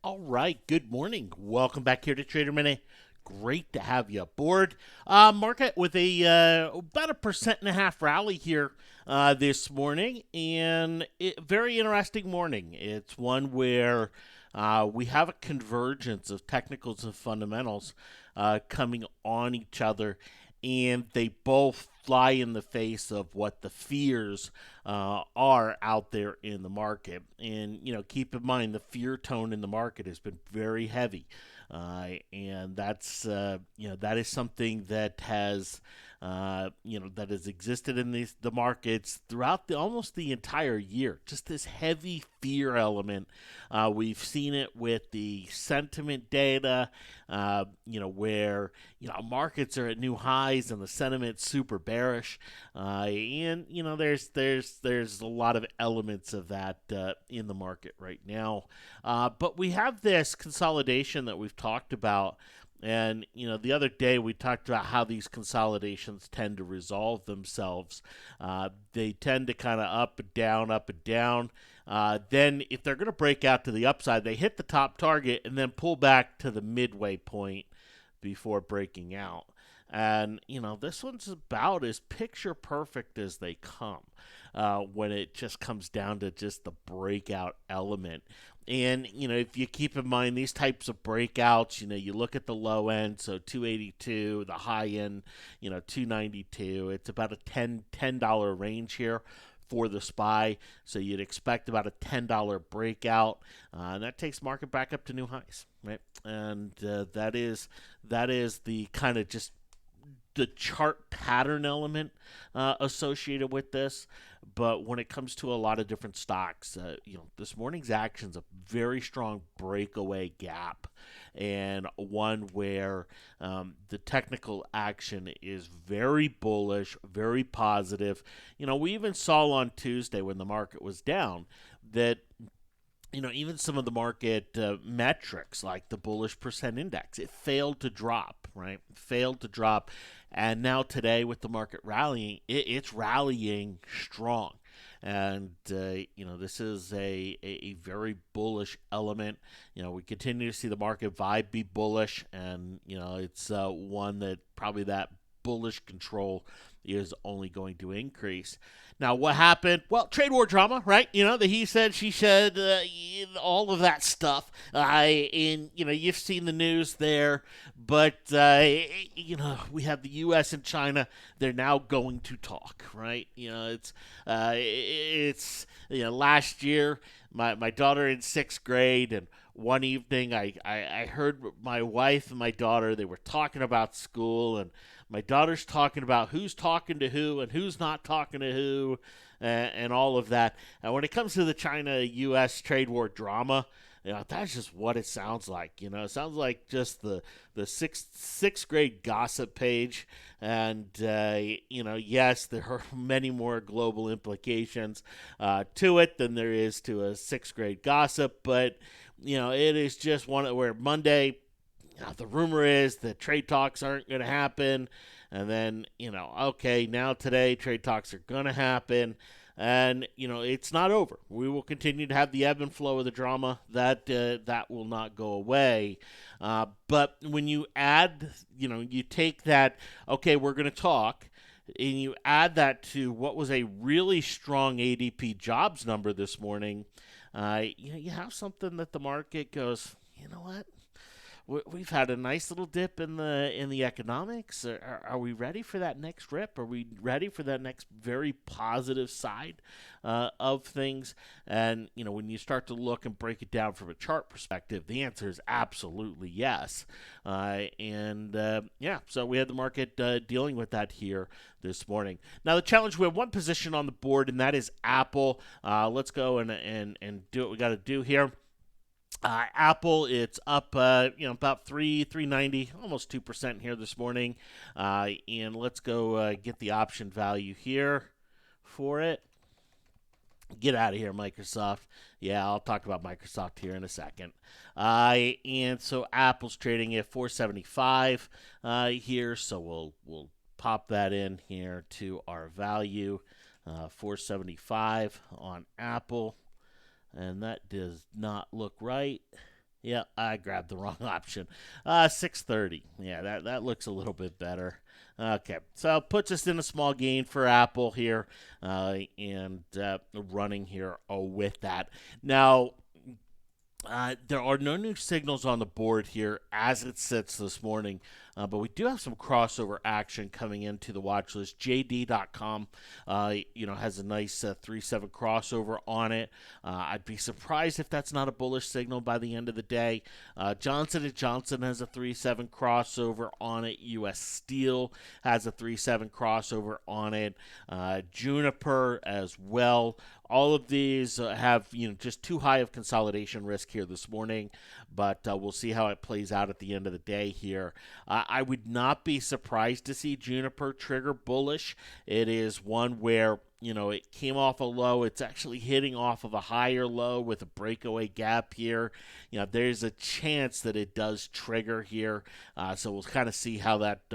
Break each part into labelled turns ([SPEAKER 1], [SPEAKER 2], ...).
[SPEAKER 1] All right. Good morning. Welcome back here to Trader Minute. Great to have you aboard. Market with a about a 1.5% rally here this morning, and very interesting morning. It's one where we have a convergence of technicals and fundamentals coming on each other, and they both fly in the face of what the fears are out there in the market. And keep in mind the fear tone in the market has been very heavy, and that is something that has existed in the markets throughout almost the entire year. Just this heavy fear element. We've seen it with the sentiment data, where markets are at new highs and the sentiment's super bearish, and there's a lot of elements of that in the market right now. But we have this consolidation that we've talked about. And, the other day we talked about how these consolidations tend to resolve themselves. They tend to kind of up and down, up and down. Then, if they're going to break out to the upside, they hit the top target and then pull back to the midway point before breaking out. And, this one's about as picture perfect as they come when it just comes down to just the breakout element. And, if you keep in mind these types of breakouts, you look at the low end, so 282, the high end, 292. It's about a $10 range here for the SPY. So you'd expect about a $10 breakout. And that takes market back up to new highs, right? And that is the kind of just the chart pattern element associated with this. But when it comes to a lot of different stocks, this morning's action's a very strong breakaway gap, and one where the technical action is very bullish, very positive. We even saw on Tuesday when the market was down that even some of the market metrics like the bullish percent index, it failed to drop, right? Failed to drop. And now today with the market rallying, it's rallying strong. And, this is a very bullish element. We continue to see the market vibe be bullish. And, it's one that probably that bullish control is only going to increase. Now, what happened? Well, trade war drama, right? The he said, she said, all of that stuff. And, you've seen the news there. But, we have the U.S. and China. They're now going to talk, right? It's last year, my daughter in 6th grade, and one evening I heard my wife and my daughter, they were talking about school, and my daughter's talking about who's talking to who and who's not talking to who, and all of that. And when it comes to the China-U.S. trade war drama, that's just what it sounds like. It sounds like just the sixth grade gossip page. And, yes, there are many more global implications to it than there is to a 6th grade gossip. But, it is just one where Monday, the rumor is that trade talks aren't going to happen. And then, okay, now today trade talks are going to happen. And, it's not over. We will continue to have the ebb and flow of the drama. That will not go away. But when you add, you take that, okay, we're going to talk, and you add that to what was a really strong ADP jobs number this morning, you have something that the market goes, you know what? We've had a nice little dip in the economics. Are we ready for that next rip? Are we ready for that next very positive side of things? And when you start to look and break it down from a chart perspective, the answer is absolutely yes. So we had the market dealing with that here this morning. Now the challenge, we have one position on the board, and that is Apple. Let's go and do what we got to do here. Apple, it's up, about 390, almost 2% here this morning. And let's go get the option value here for it. Get out of here, Microsoft. Yeah, I'll talk about Microsoft here in a second. And so Apple's trading at 475 here, so we'll pop that in here to our value, 475 on Apple. And that does not look right. Yeah, I grabbed the wrong option. 630. Yeah, that looks a little bit better. Okay, so it puts us in a small gain for Apple here, and running here with that. Now, there are no new signals on the board here as it sits this morning, but we do have some crossover action coming into the watch list. JD.com, has a nice 3-7 crossover on it. I'd be surprised if that's not a bullish signal by the end of the day. Johnson & Johnson has a 3-7 crossover on it. U.S. Steel has a 3-7 crossover on it. Juniper as well. All of these have just too high of consolidation risk here this morning, but we'll see how it plays out at the end of the day here. I would not be surprised to see Juniper trigger bullish. It is one where it came off a low. It's actually hitting off of a higher low with a breakaway gap here. There's a chance that it does trigger here. So we'll kind of see how that,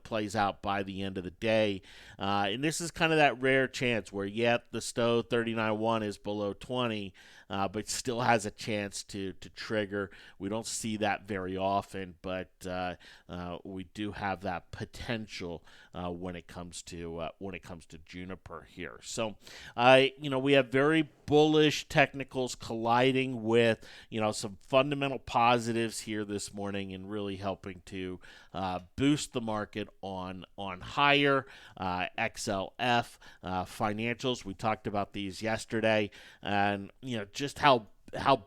[SPEAKER 1] plays out by the end of the day. And this is kind of that rare chance where, the Stowe 39.1 is below 20, but still has a chance to trigger. We don't see that very often, but we do have that potential when it comes to Juniper here. So, we have very bullish technicals colliding with some fundamental positives here this morning, and really helping to boost the market on higher. XLF financials. We talked about these yesterday, and just how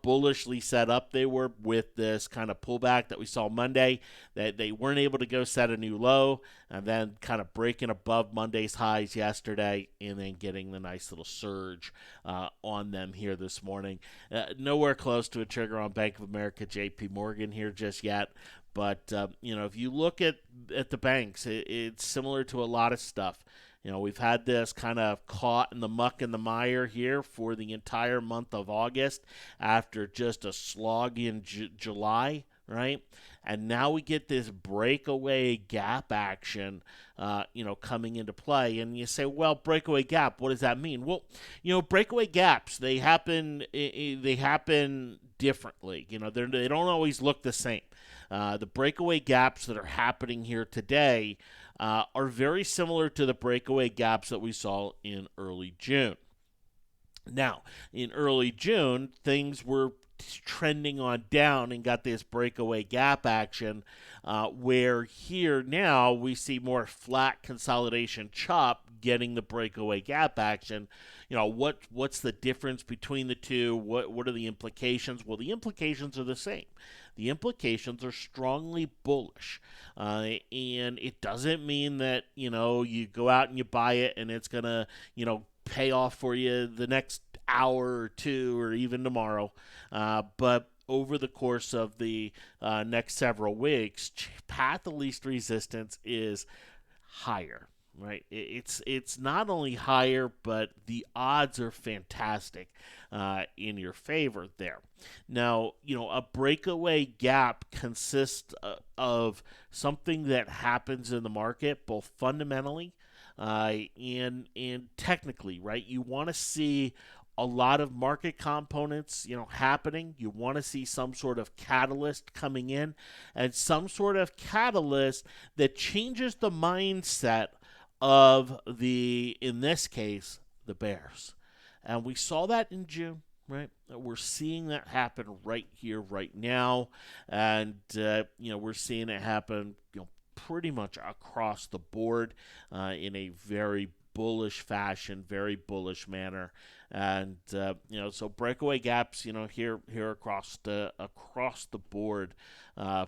[SPEAKER 1] bullishly set up they were with this kind of pullback that we saw Monday. That they weren't able to go set a new low, and then kind of breaking above Monday's highs yesterday, and then getting the nice little surge on them here this morning. Nowhere close to a trigger on Bank of America, JP Morgan here just yet. But, if you look at the banks, it's similar to a lot of stuff. We've had this kind of caught in the muck and the mire here for the entire month of August after just a slog in July, right? And now we get this breakaway gap action, coming into play. And you say, well, breakaway gap, what does that mean? Well, breakaway gaps, they happen differently. They don't always look the same. The breakaway gaps that are happening here today are very similar to the breakaway gaps that we saw in early June. Now, in early June, things were trending on down and got this breakaway gap action, where here now we see more flat consolidation chop getting the breakaway gap action. What's the difference between the two? What are the implications? Well, the implications are the same. The implications are strongly bullish, and it doesn't mean that you go out and you buy it and it's gonna pay off for you the next hour or two or even tomorrow, but over the course of the next several weeks, path of least resistance is higher. Right, it's not only higher, but the odds are fantastic in your favor there. Now, a breakaway gap consists of something that happens in the market, both fundamentally and technically. Right, you want to see a lot of market components, happening. You want to see some sort of catalyst coming in, and some sort of catalyst that changes the mindset of in this case, the Bears. And we saw that in June, right? We're seeing that happen right here, right now. And, we're seeing it happen, pretty much across the board in a very bullish fashion, very bullish manner. And, so breakaway gaps, here across the board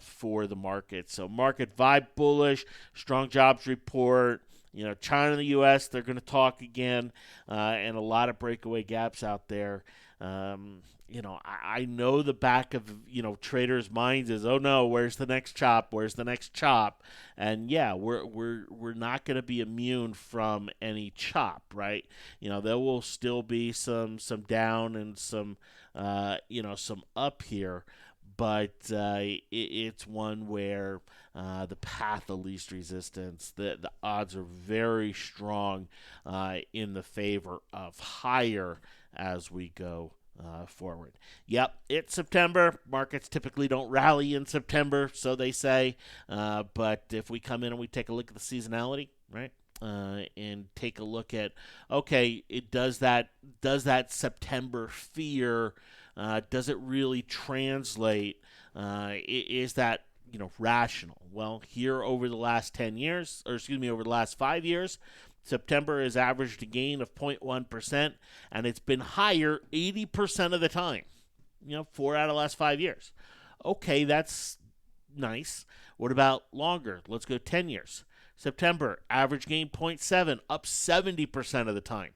[SPEAKER 1] for the market. So market vibe bullish, strong jobs report. China and the U.S., they're going to talk again, and a lot of breakaway gaps out there. I know the back of, traders' minds is, oh no, where's the next chop? Where's the next chop? And yeah, we're not going to be immune from any chop, right? There will still be some down and some up here, but it's one where the path of least resistance, the odds are very strong in the favor of higher as we go forward. Yep, it's September. Markets typically don't rally in September, so they say. But if we come in and we take a look at the seasonality, right? And take a look at, okay, it does that September fear, does it really translate? Is that rational? Well, here over the last 10 years, or excuse me, over the last 5 years, September has averaged a gain of 0.1%, and it's been higher 80% of the time. 4 out of the last 5 years. Okay, that's nice. What about longer? Let's go 10 years. September, average gain 0.7, up 70% of the time.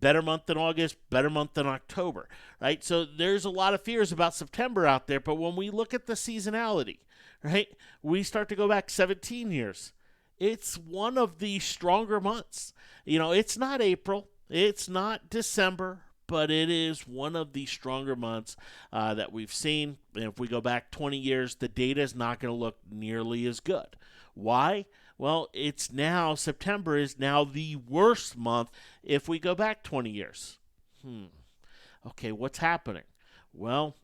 [SPEAKER 1] Better month than August, better month than October, right? So there's a lot of fears about September out there, but when we look at the seasonality, right, we start to go back 17 years. It's one of the stronger months. It's not April, it's not December, but it is one of the stronger months that we've seen. And if we go back 20 years, the data is not going to look nearly as good. Why? Well, September is now the worst month if we go back 20 years. Okay, what's happening? Well,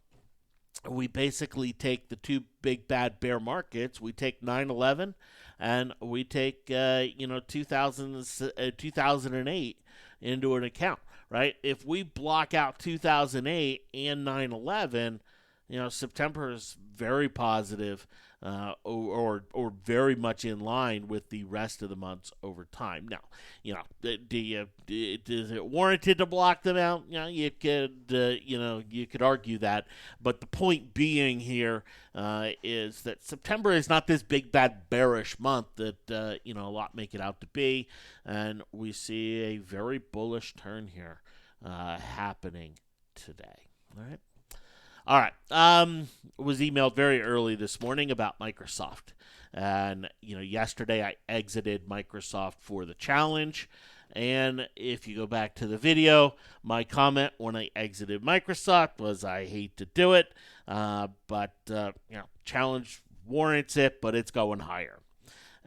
[SPEAKER 1] we basically take the two big bad bear markets. We take 9/11 and we take 2008 into an account, right? If we block out 2008 and 9/11, September is very positive, or very much in line with the rest of the months over time. Now, is it warranted to block them out? You could argue that, but the point being here is that September is not this big bad bearish month that a lot make it out to be, and we see a very bullish turn here happening today. All right. Was emailed very early this morning about Microsoft. And, yesterday I exited Microsoft for the challenge. And if you go back to the video, my comment when I exited Microsoft was I hate to do it, but challenge warrants it, but it's going higher.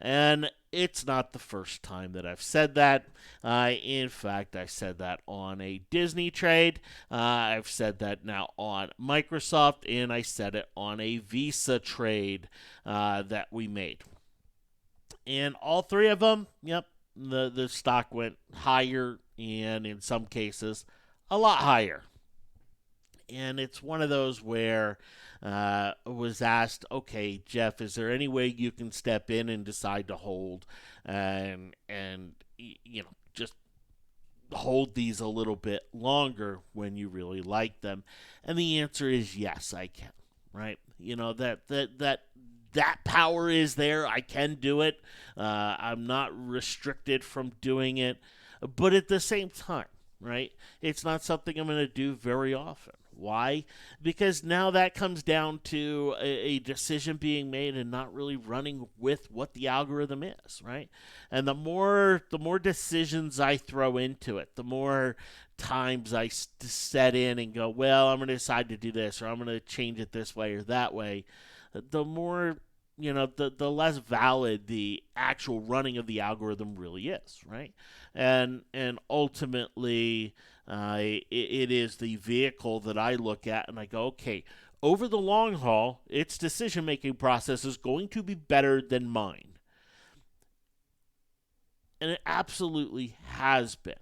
[SPEAKER 1] And it's not the first time that I've said that. In fact, I said that on a Disney trade. I've said that now on Microsoft, and I said it on a Visa trade that we made. And all three of them, the stock went higher, and in some cases, a lot higher. And it's one of those where was asked, okay, Jeff, is there any way you can step in and decide to hold and just hold these a little bit longer when you really like them? And the answer is yes, I can, right? That power is there. I can do it. I'm not restricted from doing it. But at the same time, right, it's not something I'm going to do very often. Why? Because now that comes down to a decision being made and not really running with what the algorithm is, right? And the more decisions I throw into it, the more times I set in and go, well, I'm going to decide to do this, or I'm going to change it this way or that way, the more the less valid the actual running of the algorithm really is, right? And ultimately, it is the vehicle that I look at and I go, okay, over the long haul, its decision-making process is going to be better than mine. And it absolutely has been.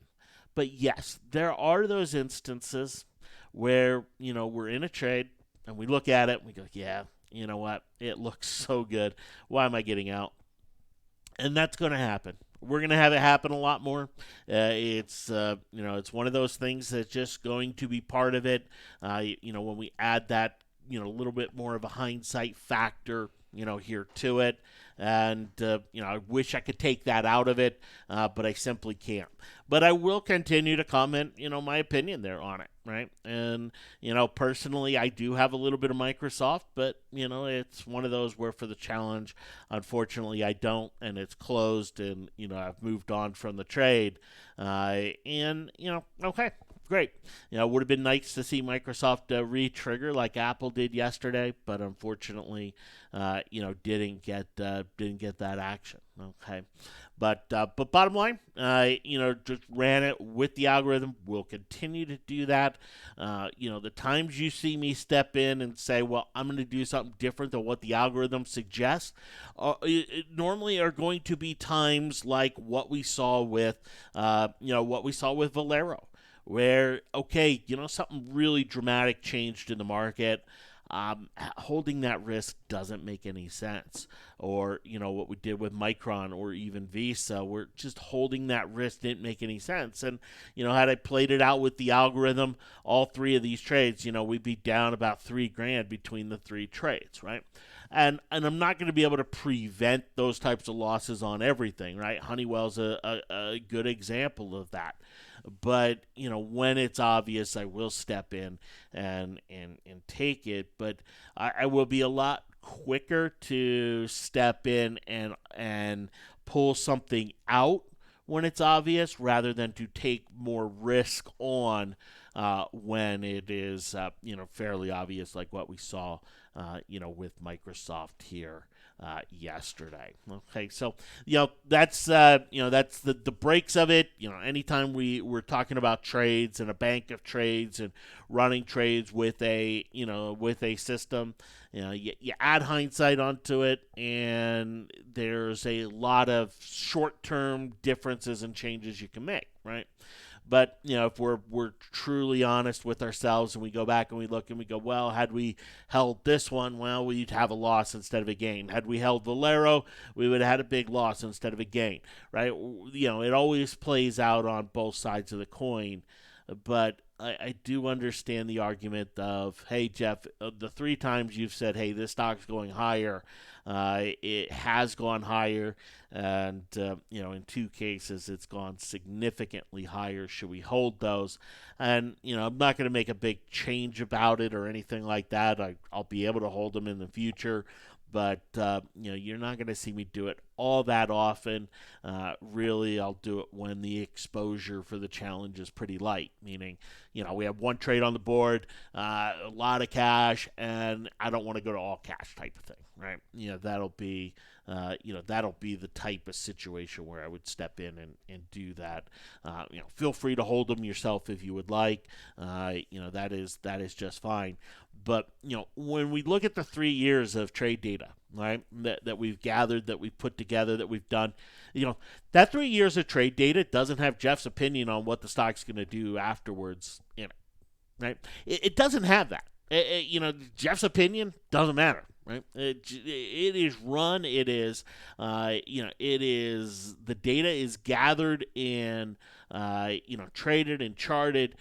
[SPEAKER 1] But yes, there are those instances where, we're in a trade and we look at it and we go, yeah, you know what? It looks so good. Why am I getting out? And that's going to happen. We're going to have it happen a lot more. It's one of those things that's just going to be part of it. When we add that, a little bit more of a hindsight factor, here to it. And, I wish I could take that out of it, but I simply can't. But I will continue to comment, my opinion there on it, right? And, personally, I do have a little bit of Microsoft, but, it's one of those where for the challenge, unfortunately, I don't, and it's closed, and, I've moved on from the trade. Okay. great. It would have been nice to see Microsoft re-trigger like Apple did yesterday, but unfortunately, didn't get that action. Okay, but bottom line, just ran it with the algorithm. We'll continue to do that. The times you see me step in and say, well, I'm going to do something different than what the algorithm suggests, it normally are going to be times like what we saw with, Valero, where something really dramatic changed in the market. Holding that risk doesn't make any sense. Or, what we did with Micron or even Visa, we're just holding that risk didn't make any sense. And, had I played it out with the algorithm, all three of these trades, we'd be down about $3,000 between the three trades, right? And I'm not going to be able to prevent those types of losses on everything, right? Honeywell's a good example of that. But when it's obvious, I will step in and take it. But I will be a lot quicker to step in and pull something out when it's obvious, rather than to take more risk on when it is fairly obvious, like what we saw with Microsoft here yesterday. Okay, so that's the breaks of it. Anytime we're talking about trades and a bank of trades and running trades with a system, you add hindsight onto it, and there's a lot of short-term differences and changes you can make, right? But if we're truly honest with ourselves and we go back and we look and we go, well, had we held this one, well, we'd have a loss instead of a gain. Had we held Valero, we would have had a big loss instead of a gain, right? It always plays out on both sides of the coin. But I do understand the argument of, hey, Jeff, the three times you've said, hey, this stock's going higher, it has gone higher, and in two cases it's gone significantly higher. Should we hold those? And I'm not going to make a big change about it or anything like that. I'll be able to hold them in the future, but you're not going to see me do it all that often. Really, I'll do it when the exposure for the challenge is pretty light, meaning we have one trade on the board, a lot of cash, and I don't want to go to all cash type of thing, right? That'll be the type of situation where I would step in and do that. Feel free to hold them yourself if you would like. That is just fine. But when we look at the 3 years of trade data, right, that we've gathered, that we've put together, that we've done, that 3 years of trade data doesn't have Jeff's opinion on what the stock's going to do afterwards in it, right? It doesn't have that. Jeff's opinion doesn't matter, right? It is run. It is, it is, the data is gathered and, traded and charted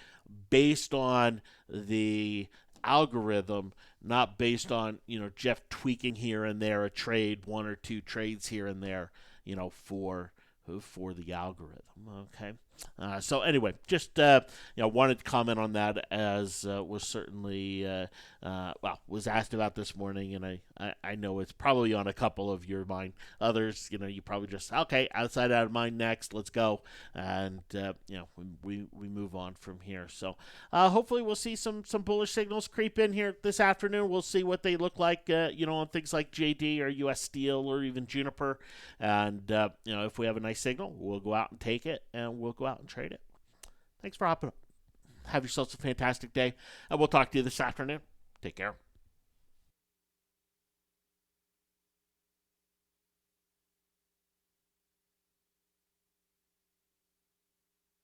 [SPEAKER 1] based on the algorithm, not based on Jeff tweaking here and there a trade, one or two trades here and there, for the algorithm. Okay. So anyway, just wanted to comment on that, as was certainly was asked about this morning, and I know it's probably on a couple of your mind. Others, you probably just outside out of mind next, let's go, and we move on from here. So hopefully we'll see some bullish signals creep in here this afternoon. We'll see what they look like, on things like JD or U.S. Steel or even Juniper, and if we have a nice signal, we'll go out and take it, and we'll go out and trade it. Thanks for hopping up. Have yourselves a fantastic day, and we'll talk to you this afternoon. Take care.